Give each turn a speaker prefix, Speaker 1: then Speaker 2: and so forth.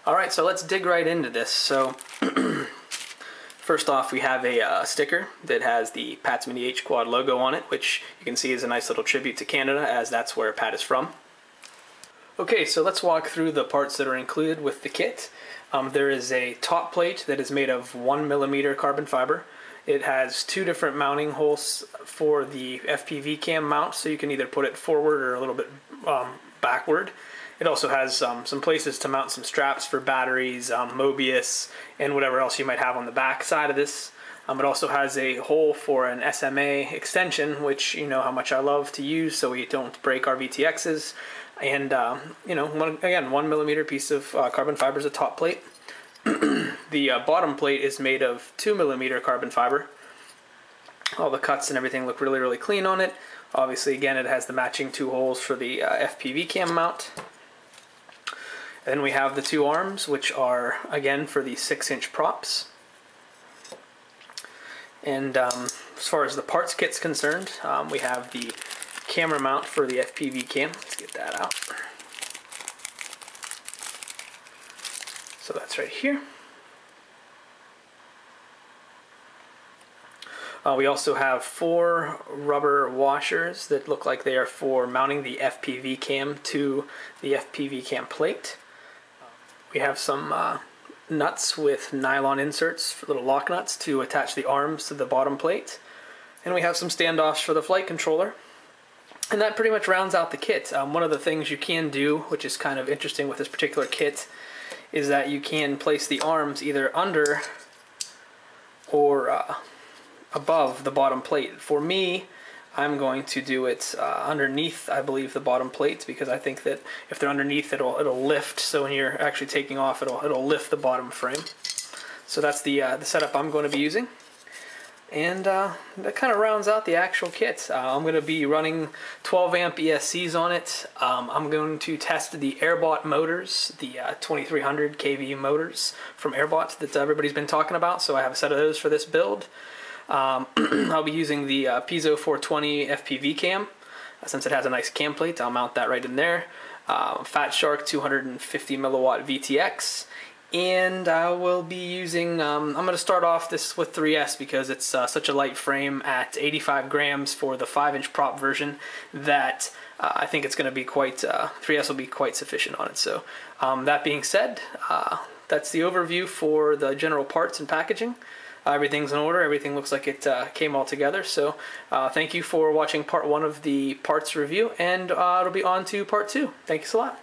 Speaker 1: Alright, so let's dig right into this. So, first off, we have a sticker that has the Pat's Mini H Quad logo on it, which you can see is a nice little tribute to Canada, as that's where Pat is from. Okay, so let's walk through the parts that are included with the kit. There is a top plate that is made of 1mm carbon fiber. It has two different mounting holes for the FPV cam mount, so you can either put it forward or a little bit backward. It also has some places to mount some straps for batteries, Mobius, and whatever else you might have on the back side of this. It also has a hole for an SMA extension, which you know how much I love to use so we don't break our VTx's. And, you know, again, 1mm piece of carbon fiber is a top plate. The bottom plate is made of 2mm carbon fiber. All the cuts and everything look really, really clean on it. Obviously, again, it has the matching two holes for the FPV cam mount. Then we have the two arms, which are, again, for the 6-inch props. And as far as the parts kit's concerned, we have the camera mount for the FPV cam. Let's get that out. So that's right here. We also have 4 rubber washers that look like they are for mounting the FPV cam to the FPV cam plate. We have some nuts with nylon inserts, little lock nuts to attach the arms to the bottom plate. And we have some standoffs for the flight controller. And that pretty much rounds out the kit. One of the things you can do, which is kind of interesting with this particular kit, is that you can place the arms either under or above the bottom plate. For me, I'm going to do it underneath, I believe, the bottom plate, because I think that if they're underneath, it'll lift. So when you're actually taking off, it'll lift the bottom frame. So that's the setup I'm going to be using. And that kind of rounds out the actual kit. I'm going to be running 12 amp ESCs on it. I'm going to test the Airbot motors, the 2300 kV motors from Airbot that everybody's been talking about. So I have a set of those for this build. I'll be using the Piezo 420 FPV cam. Since it has a nice cam plate, I'll mount that right in there. Fat Shark 250 milliwatt VTx. And I will be using, I'm going to start off this with 3S because it's such a light frame at 85 grams for the 5-inch prop version that I think it's going to be quite, 3S will be quite sufficient on it. So that being said, that's the overview for the general parts and packaging. Everything's in order. Everything looks like it came all together. So thank you for watching part 1 of the parts review, and it'll be on to part 2. Thanks a lot.